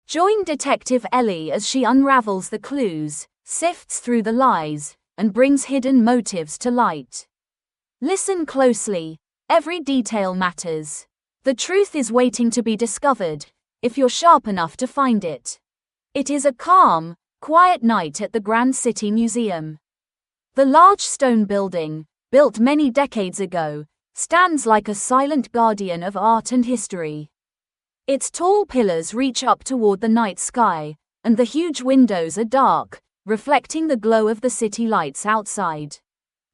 Join Detective Ellie as she unravels the clues, sifts through the lies, and brings hidden motives to light. Listen closely. Every detail matters. The truth is waiting to be discovered, if you're sharp enough to find it. It is a calm, quiet night at the Grand City Museum. The large stone building, built many decades ago, stands like a silent guardian of art and history. Its tall pillars reach up toward the night sky, and the huge windows are dark, reflecting the glow of the city lights outside.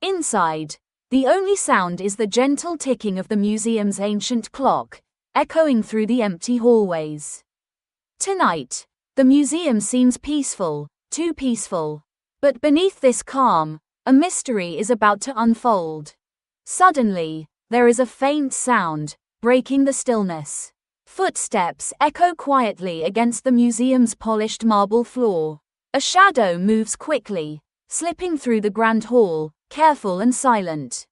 Inside, the only sound is the gentle ticking of the museum's ancient clock, echoing through the empty hallways. Tonight, the museum seems peaceful, too peaceful. But beneath this calm, a mystery is about to unfold. Suddenly, there is a faint sound, breaking the stillness. Footsteps echo quietly against the museum's polished marble floor. A shadow moves quickly, slipping through the grand hall, careful and silent.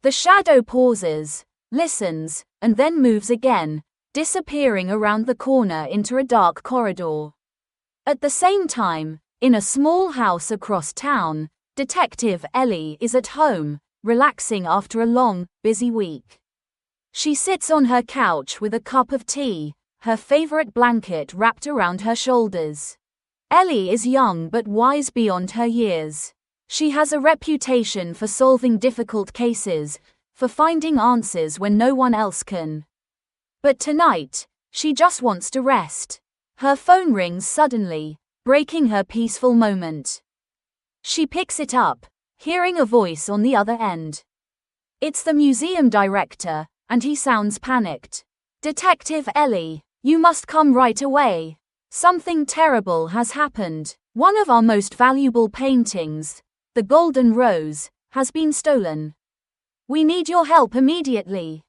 The shadow pauses, listens, and then moves again, disappearing around the corner into a dark corridor. At the same time, in a small house across town, Detective Ellie is at home, relaxing after a long, busy week. She sits on her couch with a cup of tea, her favorite blanket wrapped around her shoulders. Ellie is young but wise beyond her years. She has a reputation for solving difficult cases, for finding answers when no one else can. But tonight, she just wants to rest. Her phone rings suddenly, breaking her peaceful moment. She picks it up, hearing a voice on the other end. It's the museum director, and he sounds panicked. "Detective Ellie, you must come right away. Something terrible has happened. One of our most valuable paintings, the Golden Rose, has been stolen. We need your help immediately."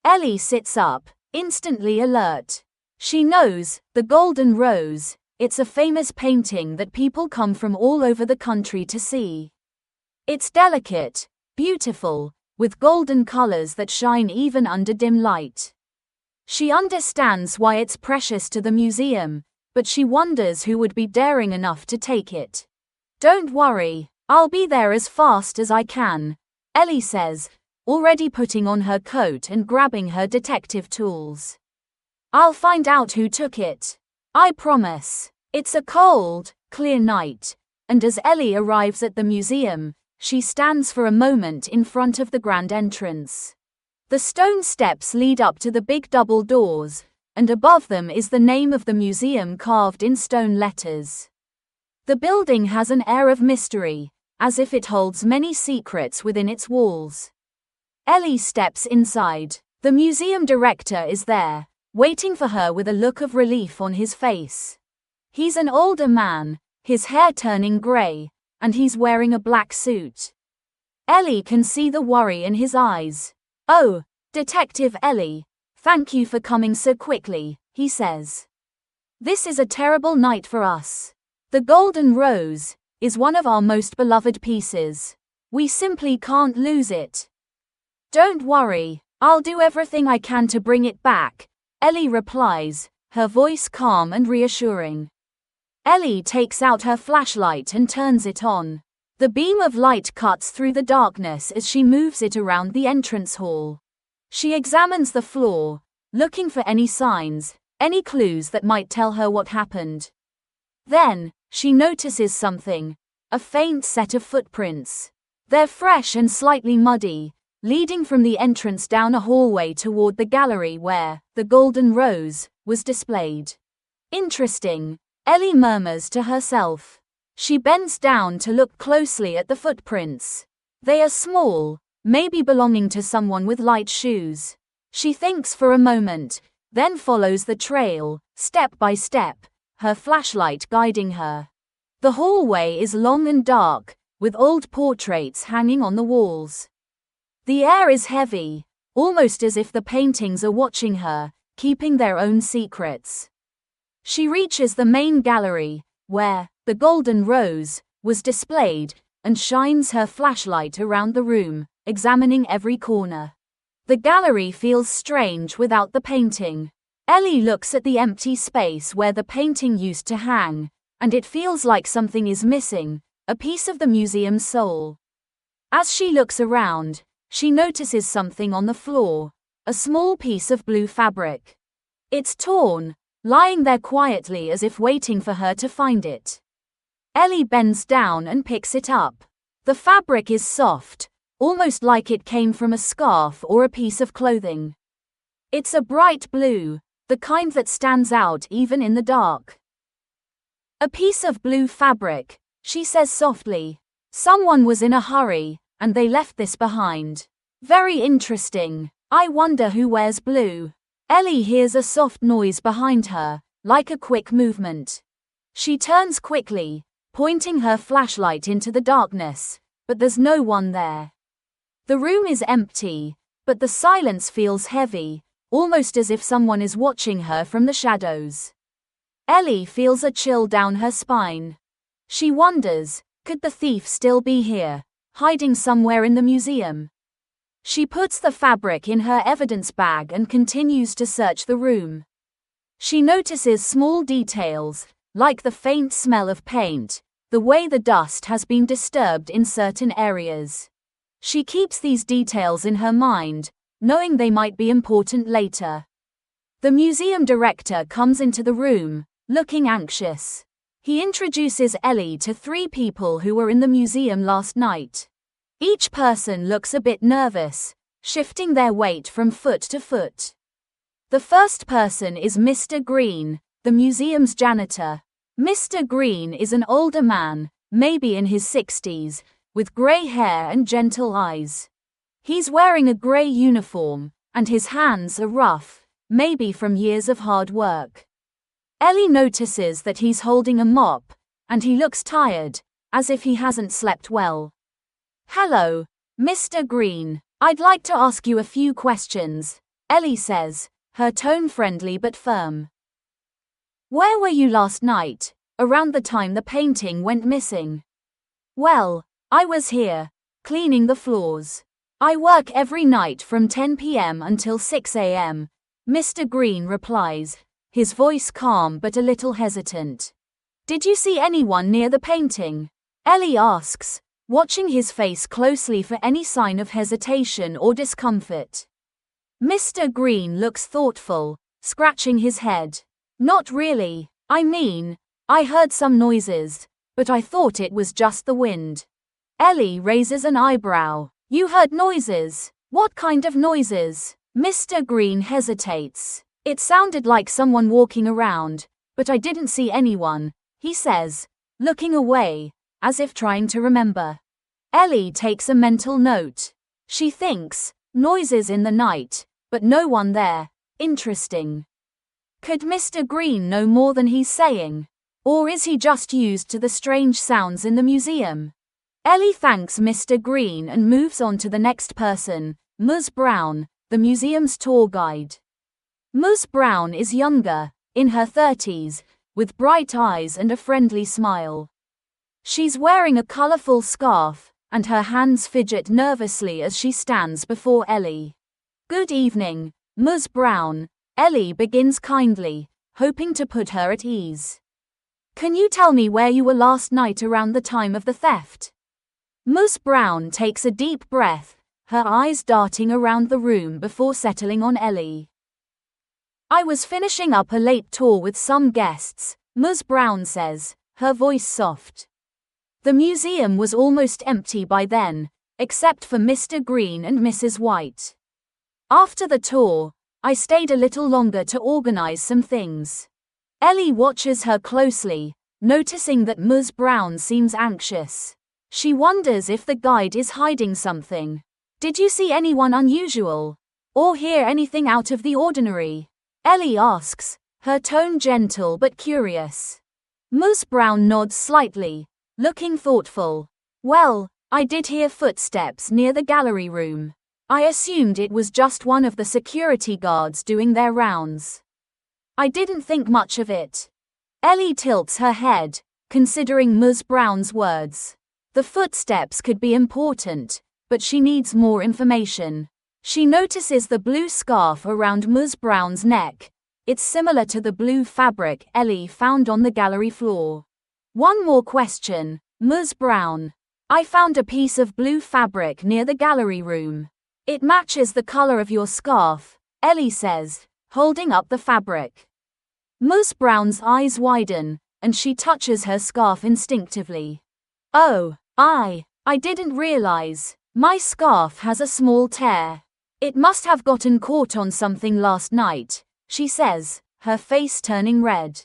Ellie sits up, instantly alert. She knows, the Golden Rose, it's a famous painting that people come from all over the country to see. It's delicate, beautiful, with golden colors that shine even under dim light. She understands why it's precious to the museum, but she wonders who would be daring enough to take it. "Don't worry, I'll be there as fast as I can," Ellie says, already putting on her coat and grabbing her detective tools. "I'll find out who took it. I promise." It's a cold, clear night, and as Ellie arrives at the museum, she stands for a moment in front of the grand entrance. The stone steps lead up to the big double doors, and above them is the name of the museum carved in stone letters. The building has an air of mystery, as if it holds many secrets within its walls. Ellie steps inside. The museum director is there, waiting for her with a look of relief on his face. He's an older man, his hair turning grey, and he's wearing a black suit. Ellie can see the worry in his eyes. "Oh, Detective Ellie, thank you for coming so quickly," he says. "This is a terrible night for us. The Golden Rose is one of our most beloved pieces. We simply can't lose it." "Don't worry, I'll do everything I can to bring it back," Ellie replies, her voice calm and reassuring. Ellie takes out her flashlight and turns it on. The beam of light cuts through the darkness as she moves it around the entrance hall. She examines the floor, looking for any signs, any clues that might tell her what happened. Then, she notices something, a faint set of footprints. They're fresh and slightly muddy, leading from the entrance down a hallway toward the gallery where the Golden Rose was displayed. "Interesting," Ellie murmurs to herself. She bends down to look closely at the footprints. They are small, maybe belonging to someone with light shoes. She thinks for a moment, then follows the trail, step by step, her flashlight guiding her. The hallway is long and dark, with old portraits hanging on the walls. The air is heavy, almost as if the paintings are watching her, keeping their own secrets. She reaches the main gallery, where the Golden Rose was displayed, and shines her flashlight around the room, examining every corner. The gallery feels strange without the painting. Ellie looks at the empty space where the painting used to hang, and it feels like something is missing, a piece of the museum's soul. As she looks around, she notices something on the floor, a small piece of blue fabric. It's torn, lying there quietly as if waiting for her to find it. Ellie bends down and picks it up. The fabric is soft, almost like it came from a scarf or a piece of clothing. It's a bright blue, the kind that stands out even in the dark. A piece of blue fabric, she says softly. Someone was in a hurry, and they left this behind. Very interesting. I wonder who wears blue. Ellie hears a soft noise behind her, like a quick movement. She turns quickly, pointing her flashlight into the darkness, but there's no one there. The room is empty, but the silence feels heavy, almost as if someone is watching her from the shadows. Ellie feels a chill down her spine. She wonders, could the thief still be here, hiding somewhere in the museum? She puts the fabric in her evidence bag and continues to search the room. She notices small details, like the faint smell of paint, the way the dust has been disturbed in certain areas. She keeps these details in her mind, knowing they might be important later. The museum director comes into the room, looking anxious. He introduces Ellie to 3 people who were in the museum last night. Each person looks a bit nervous, shifting their weight from foot to foot. The first person is Mr. Green, the museum's janitor. Mr. Green is an older man, maybe in his 60s, with grey hair and gentle eyes. He's wearing a grey uniform, and his hands are rough, maybe from years of hard work. Ellie notices that he's holding a mop, and he looks tired, as if he hasn't slept well. Hello, Mr. Green. I'd like to ask you a few questions, Ellie says, her tone friendly but firm. Where were you last night, around the time the painting went missing? Well, I was here, cleaning the floors. I work every night from 10 p.m. until 6 a.m., Mr. Green replies, his voice calm but a little hesitant. Did you see anyone near the painting? Ellie asks, watching his face closely for any sign of hesitation or discomfort. Mr. Green looks thoughtful, scratching his head. Not really. I mean, I heard some noises, but I thought it was just the wind. Ellie raises an eyebrow. You heard noises? What kind of noises? Mr. Green hesitates. It sounded like someone walking around, but I didn't see anyone, he says, looking away, as if trying to remember. Ellie takes a mental note. She thinks, noises in the night, but no one there. Interesting. Could Mr. Green know more than he's saying? Or is he just used to the strange sounds in the museum? Ellie thanks Mr. Green and moves on to the next person, Ms. Brown, the museum's tour guide. Ms. Brown is younger, in her 30s, with bright eyes and a friendly smile. She's wearing a colorful scarf, and her hands fidget nervously as she stands before Ellie. Good evening, Ms. Brown, Ellie begins kindly, hoping to put her at ease. Can you tell me where you were last night around the time of the theft? Ms. Brown takes a deep breath, her eyes darting around the room before settling on Ellie. I was finishing up a late tour with some guests, Ms. Brown says, her voice soft. The museum was almost empty by then, except for Mr. Green and Mrs. White. After the tour, I stayed a little longer to organize some things. Ellie watches her closely, noticing that Ms. Brown seems anxious. She wonders if the guide is hiding something. Did you see anyone unusual? Or hear anything out of the ordinary? Ellie asks, her tone gentle but curious. Ms. Brown nods slightly, looking thoughtful. Well, I did hear footsteps near the gallery room. I assumed it was just one of the security guards doing their rounds. I didn't think much of it. Ellie tilts her head, considering Ms. Brown's words. The footsteps could be important, but she needs more information. She notices the blue scarf around Ms. Brown's neck, It's similar to the blue fabric Ellie found on the gallery floor. One more question, Ms. Brown. I found a piece of blue fabric near the gallery room. It matches the color of your scarf, Ellie says, holding up the fabric. Ms. Brown's eyes widen, and she touches her scarf instinctively. Oh, I didn't realize. My scarf has a small tear. It must have gotten caught on something last night, she says, her face turning red.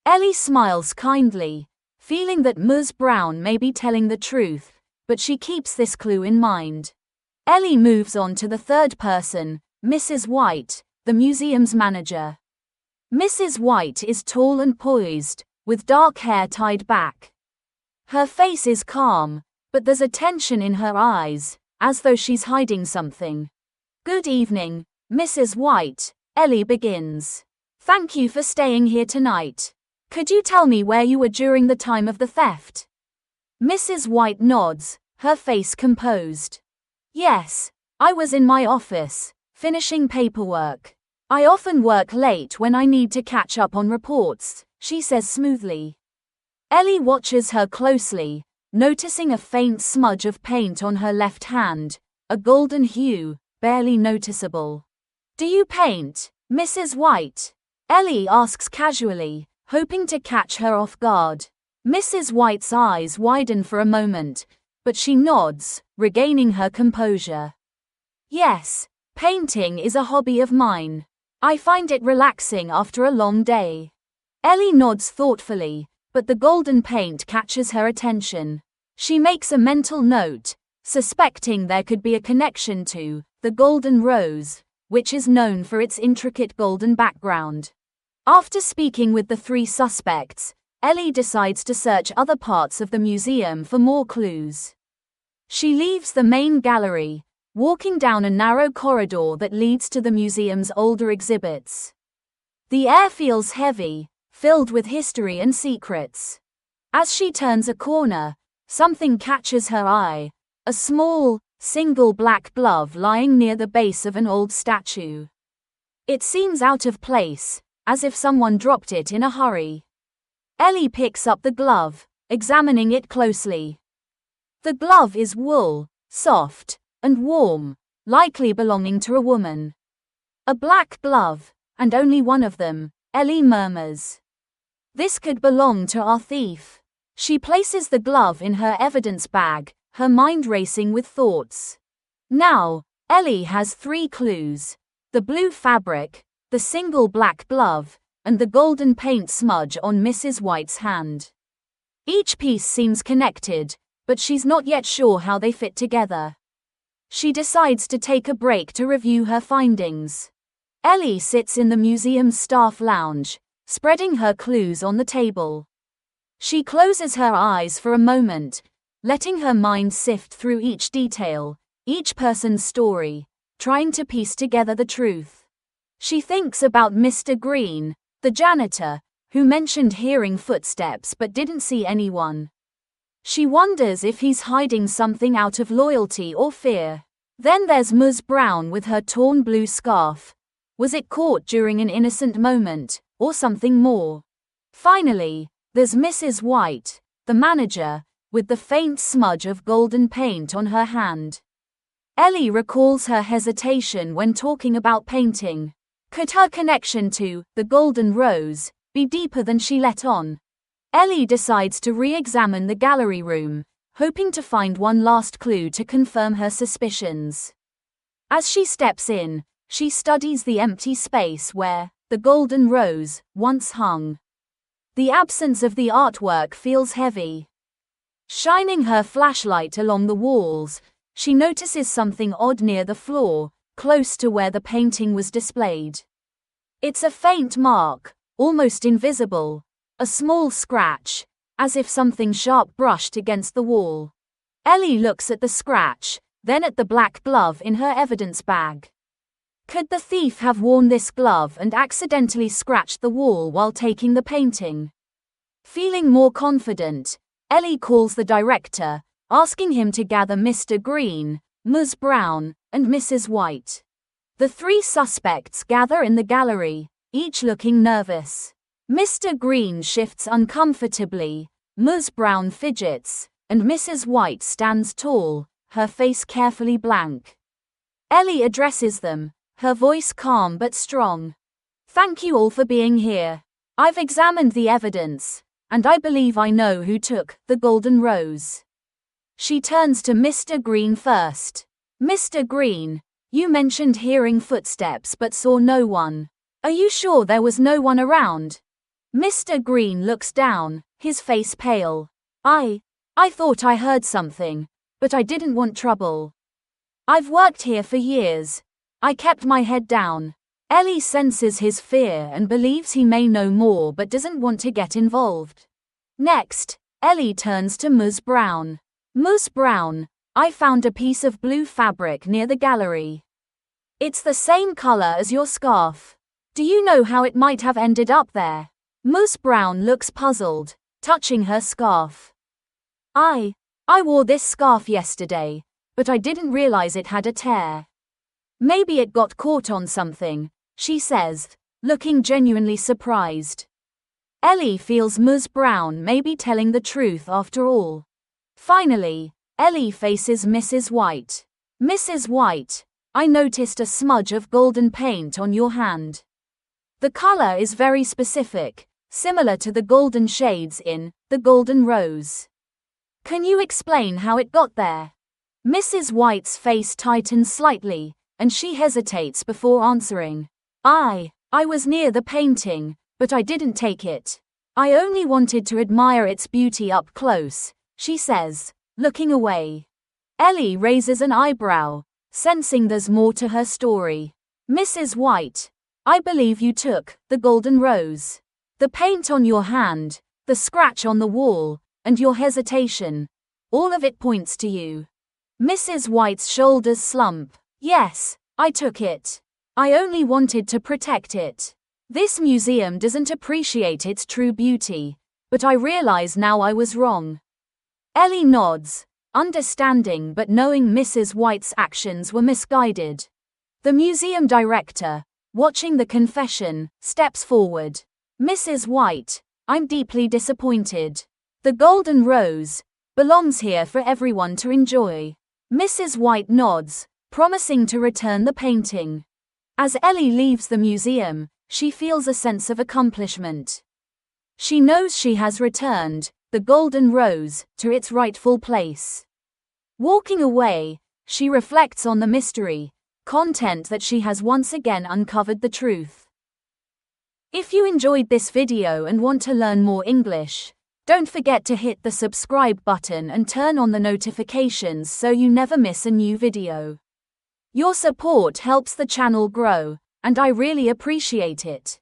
Ellie smiles kindly, feeling that Ms. Brown may be telling the truth, but she keeps this clue in mind. Ellie moves on to the third person, Mrs. White, the museum's manager. Mrs. White is tall and poised, with dark hair tied back. Her face is calm, but there's a tension in her eyes, as though she's hiding something. Good evening, Mrs. White, Ellie begins. Thank you for staying here tonight. Could you tell me where you were during the time of the theft? Mrs. White nods, her face composed. Yes, I was in my office, finishing paperwork. I often work late when I need to catch up on reports, she says smoothly. Ellie watches her closely, noticing a faint smudge of paint on her left hand, a golden hue, barely noticeable. Do you paint, Mrs. White? Ellie asks casually, hoping to catch her off guard. Mrs. White's eyes widen for a moment, but she nods, regaining her composure. Yes, painting is a hobby of mine. I find it relaxing after a long day. Ellie nods thoughtfully, but the golden paint catches her attention. She makes a mental note, suspecting there could be a connection to the golden rose, which is known for its intricate golden background. After speaking with the three suspects, Ellie decides to search other parts of the museum for more clues. She leaves the main gallery, walking down a narrow corridor that leads to the museum's older exhibits. The air feels heavy, filled with history and secrets. As she turns a corner, something catches her eye, a small, single black glove lying near the base of an old statue. It seems out of place, as if someone dropped it in a hurry. Ellie picks up the glove, examining it closely. The glove is wool, soft, and warm, likely belonging to a woman. A black glove, and only one of them, Ellie murmurs. This could belong to our thief. She places the glove in her evidence bag, her mind racing with thoughts. Now, Ellie has 3 clues: the blue fabric, the single black glove, and the golden paint smudge on Mrs. White's hand. Each piece seems connected, but she's not yet sure how they fit together. She decides to take a break to review her findings. Ellie sits in the museum's staff lounge, spreading her clues on the table. She closes her eyes for a moment, letting her mind sift through each detail, each person's story, trying to piece together the truth. She thinks about Mr. Green, the janitor, who mentioned hearing footsteps but didn't see anyone. She wonders if he's hiding something out of loyalty or fear. Then there's Ms. Brown with her torn blue scarf. Was it caught during an innocent moment, or something more? Finally, there's Mrs. White, the manager, with the faint smudge of golden paint on her hand. Ellie recalls her hesitation when talking about painting. Could her connection to the golden rose be deeper than she let on? Ellie decides to re-examine the gallery room, hoping to find one last clue to confirm her suspicions. As she steps in, she studies the empty space where the golden rose once hung. The absence of the artwork feels heavy. Shining her flashlight along the walls, she notices something odd near the floor, close to where the painting was displayed. It's a faint mark, almost invisible, a small scratch, as if something sharp brushed against the wall. Ellie looks at the scratch, then at the black glove in her evidence bag. Could the thief have worn this glove and accidentally scratched the wall while taking the painting? Feeling more confident, Ellie calls the director, asking him to gather Mr. Green, Ms. Brown, and Mrs. White. The 3 suspects gather in the gallery, each looking nervous. Mr. Green shifts uncomfortably, Ms. Brown fidgets, and Mrs. White stands tall, her face carefully blank. Ellie addresses them, her voice calm but strong. Thank you all for being here. I've examined the evidence, and I believe I know who took the golden rose. She turns to Mr. Green first. Mr. Green, you mentioned hearing footsteps but saw no one. Are you sure there was no one around? Mr. Green looks down, his face pale. I thought I heard something, but I didn't want trouble. I've worked here for years. I kept my head down. Ellie senses his fear and believes he may know more but doesn't want to get involved. Next, Ellie turns to Ms. Brown. Ms. Brown, I found a piece of blue fabric near the gallery. It's the same color as your scarf. Do you know how it might have ended up there? Ms. Brown looks puzzled, touching her scarf. I wore this scarf yesterday, but I didn't realize it had a tear. Maybe it got caught on something, she says, looking genuinely surprised. Ellie feels Ms. Brown may be telling the truth after all. Finally, Ellie faces Mrs. White. Mrs. White, I noticed a smudge of golden paint on your hand. The color is very specific, similar to the golden shades in The Golden Rose. Can you explain how it got there? Mrs. White's face tightens slightly, and she hesitates before answering. I was near the painting, but I didn't take it. I only wanted to admire its beauty up close, she says, looking away. Ellie raises an eyebrow, sensing there's more to her story. Mrs. White, I believe you took the golden rose. The paint on your hand, the scratch on the wall, and your hesitation. All of it points to you. Mrs. White's shoulders slump. Yes, I took it. I only wanted to protect it. This museum doesn't appreciate its true beauty, but I realize now I was wrong. Ellie nods, understanding but knowing Mrs. White's actions were misguided. The museum director, watching the confession, steps forward. Mrs. White, I'm deeply disappointed. The golden rose belongs here for everyone to enjoy. Mrs. White nods, promising to return the painting. As Ellie leaves the museum, she feels a sense of accomplishment. She knows she has returned the golden rose to its rightful place. Walking away, she reflects on the mystery, content that she has once again uncovered the truth. If you enjoyed this video and want to learn more English, don't forget to hit the subscribe button and turn on the notifications so you never miss a new video. Your support helps the channel grow, and I really appreciate it.